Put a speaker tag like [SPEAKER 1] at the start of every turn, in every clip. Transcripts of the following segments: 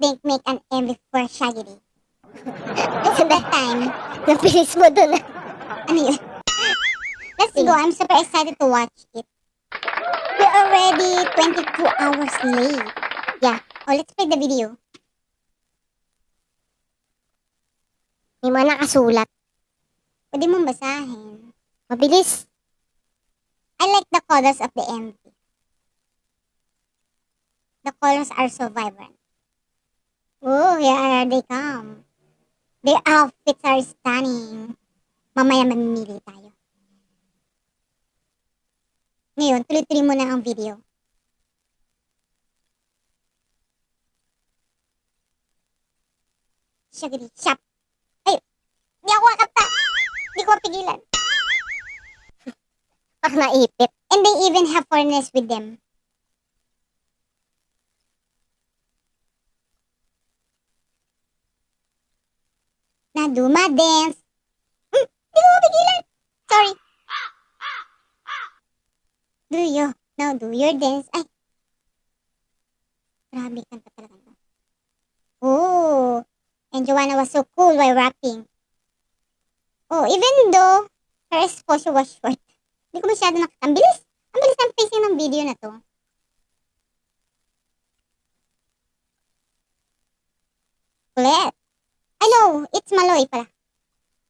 [SPEAKER 1] think make an MV for Shaggy D? So that time,
[SPEAKER 2] Napilis mo dun.
[SPEAKER 1] ano yun? Let's go. I'm super excited to watch it. We're already 22 hours late.
[SPEAKER 2] Yeah.
[SPEAKER 1] Oh, let's play the video.
[SPEAKER 2] May mga nakasulat.
[SPEAKER 1] Pwede mong basahin.
[SPEAKER 2] Mabilis.
[SPEAKER 1] I like the colors of the MV. The colors are so vibrant. Oh, here they come. Their outfits are stunning. Mamaya mamimili tayo. Ngayon, tuloy-tuloy mo na ang video. Shaggy, shop. Ay, di ako kakapta. Di ko mapigilan.
[SPEAKER 2] Pak naipit.
[SPEAKER 1] And they even have foreigners with them. Na dance. Di ko mapigilan. Sorry. Do you? Now do your dance. Ay. Grabe, kanta talaga. Oh. And Joanna was so cool while rapping. Oh, even though her exposure was short. Hindi ko masyado nakita. Ang bilis. Ang bilis ng pacing ng video na to. Kulit. I know, it's Maloy pala.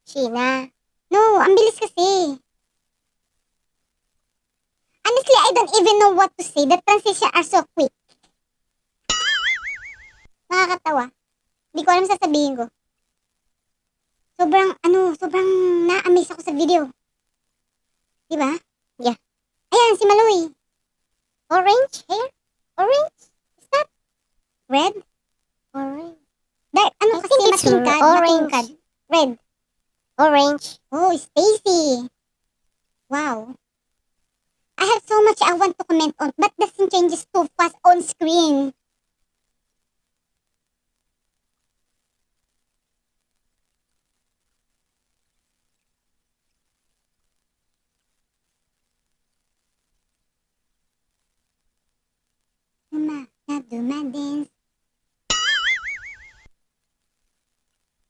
[SPEAKER 2] Sheena.
[SPEAKER 1] No, ang bilis kasi. Honestly, I don't even know what to say. The transitions are so quick. Nakakatawa. Hindi ko alam sasabihin ko. Sobrang na-amaze ako sa video. Diba?
[SPEAKER 2] Yeah.
[SPEAKER 1] Ayan, si Maloy.
[SPEAKER 2] Orange hair? Orange? Is that
[SPEAKER 1] Red?
[SPEAKER 2] orange?
[SPEAKER 1] Dark,
[SPEAKER 2] I
[SPEAKER 1] kasi
[SPEAKER 2] think it's
[SPEAKER 1] matingkad.
[SPEAKER 2] orange.
[SPEAKER 1] Matingkad. Red.
[SPEAKER 2] Orange.
[SPEAKER 1] Oh, Stacy. Wow. I have so much I want to comment on, but the scene changes too fast on screen.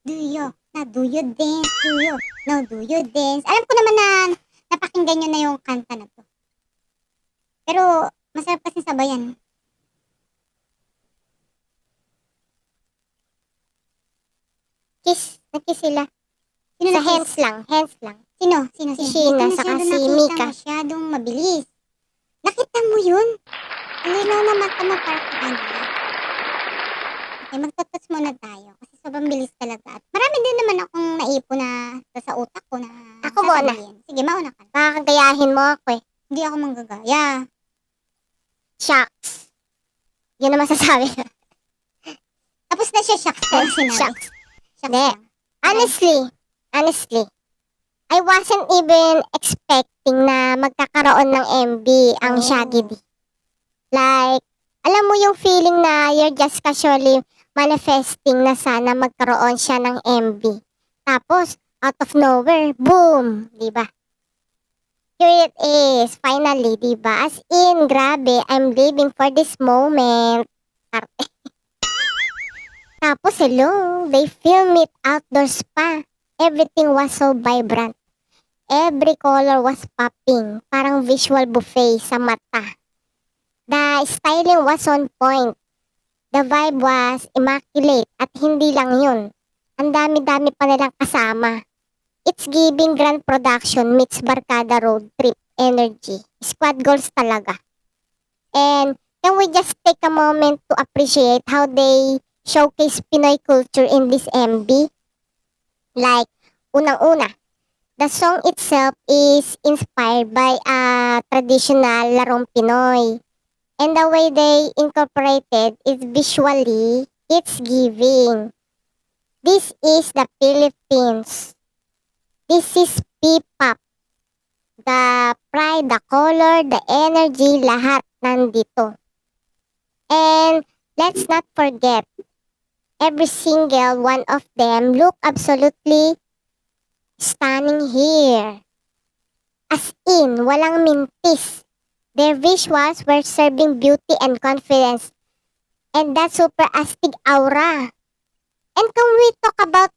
[SPEAKER 1] Dance. Do you dance? No, do you dance? Alam ko naman na napakinggan nyo na yung kanta na to. Pero, masarap kasi sabayan.
[SPEAKER 2] Kiss. Nag-kiss sila.
[SPEAKER 1] Sino
[SPEAKER 2] Sa
[SPEAKER 1] na-kiss?
[SPEAKER 2] hands lang. Hands lang.
[SPEAKER 1] Sino?
[SPEAKER 2] Si Sheena,
[SPEAKER 1] Hindi ko
[SPEAKER 2] saka
[SPEAKER 1] masyado
[SPEAKER 2] si
[SPEAKER 1] nakita,
[SPEAKER 2] Mika.
[SPEAKER 1] Masyadong mabilis. Nakita mo yun? Linaw na mata mo para sa kanila. Okay, magtututs muna tayo. Kasi sobrang bilis talaga. At marami din naman akong naipon na sa utak ko na
[SPEAKER 2] Ako muna.
[SPEAKER 1] sasabihin. Sige, mauna ka.
[SPEAKER 2] Makakagayahin mo ako eh.
[SPEAKER 1] Hindi ako manggagaya.
[SPEAKER 2] Shucks. Yun naman sasabi.
[SPEAKER 1] Tapos na siya, shucks ko yung sinabi.
[SPEAKER 2] Shucks.
[SPEAKER 1] Shucks
[SPEAKER 2] Hindi.
[SPEAKER 1] lang.
[SPEAKER 2] Honestly, I wasn't even expecting na magkakaroon ng MB ang
[SPEAKER 1] Oh.
[SPEAKER 2] Shaggy D. Like, alam mo yung feeling na you're just casually manifesting na sana magkaroon siya ng MB. Tapos, out of nowhere, boom! Diba? Here it is, finally, diba? As in, grabe, I'm living for this moment. Tapos, hello, they film it outdoors pa. Everything was so vibrant. Every color was popping. Parang visual buffet sa mata. The styling was on point. The vibe was immaculate. At hindi lang yun. Ang dami-dami pa nilang kasama. It's giving grand production meets Barkada road trip energy. Squad goals talaga. And can we just take a moment to appreciate how they showcase Pinoy culture in this MB? Like, unang-una, the song itself is inspired by a traditional larong Pinoy. And the way they incorporated it visually, it's giving. This is the Philippines. This is P-pop. The pride, the color, the energy, lahat nandito. And let's not forget, every single one of them look absolutely stunning here. As in, walang mintis. Their visuals were serving beauty and confidence. and that super astig aura. And can we talk about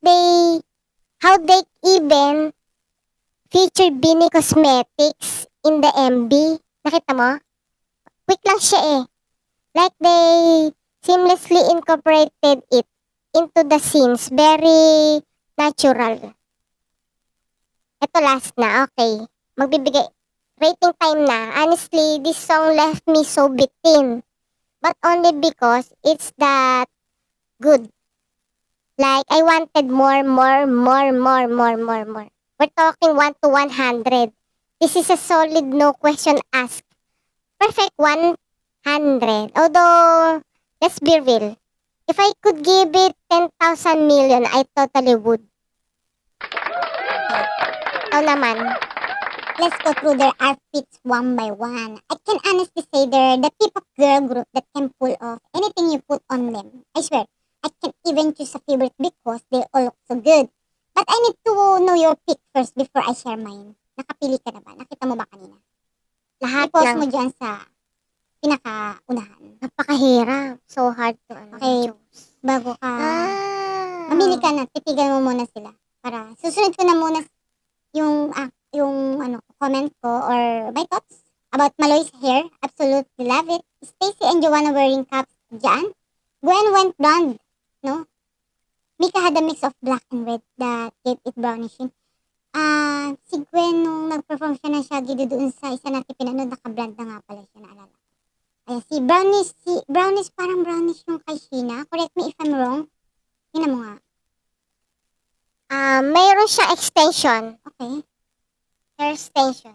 [SPEAKER 2] how they even featured Bini Cosmetics in the MV? Nakita mo? Quick lang siya eh. Like they seamlessly incorporated it into the scenes. Very natural. Ito last na. Okay. Magbibigay. Rating time na. Honestly, this song left me so bitten. But only because it's that good. Like, I wanted more. We're talking 1 to 100. This is a solid no question asked. Perfect 100. Although, let's be real. If I could give it 10,000 million, I totally would. Ikaw naman.
[SPEAKER 1] Let's go through their outfits one by one. I can honestly say they're the type of girl group that can pull off anything you put on them. I swear, I can even choose a favorite because they all look so good. But I need to know your pick first before I share mine. Nakapili ka na ba? Nakita mo ba kanina?
[SPEAKER 2] Lahat
[SPEAKER 1] I-post
[SPEAKER 2] ng
[SPEAKER 1] mo dyan sa pinakaunahan.
[SPEAKER 2] napakahirap. So hard to
[SPEAKER 1] Okay.
[SPEAKER 2] choose.
[SPEAKER 1] Bago ka,
[SPEAKER 2] Ah.
[SPEAKER 1] mamili ka na, titigan mo muna sila. Para susunod ko na muna yung comment ko or my thoughts about Maloy's hair. Absolutely love it. Stacy and Joanna wearing caps dyan. Gwen went blonde, no? Mika had a mix of black and red that gave it brownish. Si Gwen nung nag-perform siya ng Shaggy doon sa isa natin pinanood, naka-blonde na nga pala siya, naalala. Ayan, si Brownish parang brownish yung kay Sheena. Correct me if I'm wrong. Tingnan mo nga.
[SPEAKER 2] Mayroon siyang extension.
[SPEAKER 1] Okay.
[SPEAKER 2] Hair extension.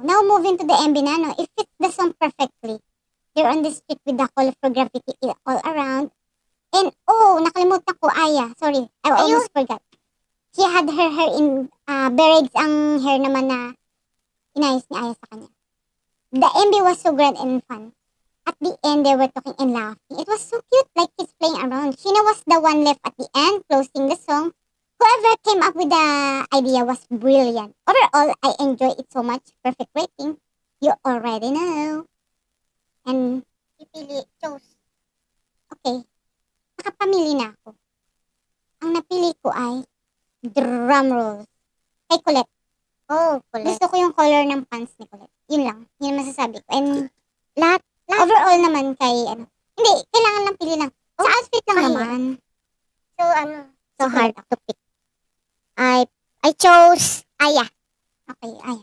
[SPEAKER 1] Now moving to the MB na, no? It fits the song perfectly. They're on the street with the colorful graffiti all around. And, nakalimutan ko, Aya. Sorry, I almost forgot. She had her hair in, braids ang hair naman na inayos ni Aya sa kanya. The MB was so grand and fun. At the end, they were talking and laughing. It was so cute, like kids playing around. Sheena was the one left at the end, closing the song. Whoever came up with the idea was brilliant. Overall, I enjoy it so much. Perfect rating. You already know. And, chose. Okay. Nakapamili na ako. Ang napili ko ay drum rolls. Kay Colette.
[SPEAKER 2] Oh, Colette.
[SPEAKER 1] Gusto ko yung color ng pants ni Colette. Yun lang. Yun ang masasabi ko. And,
[SPEAKER 2] Lahat.
[SPEAKER 1] overall naman kay, hindi, kailangan lang pili lang. Sa outfit lang
[SPEAKER 2] Mahirap.
[SPEAKER 1] naman.
[SPEAKER 2] So
[SPEAKER 1] Si
[SPEAKER 2] hard
[SPEAKER 1] Colette.
[SPEAKER 2] to pick. I chose Aya.
[SPEAKER 1] Okay, ay.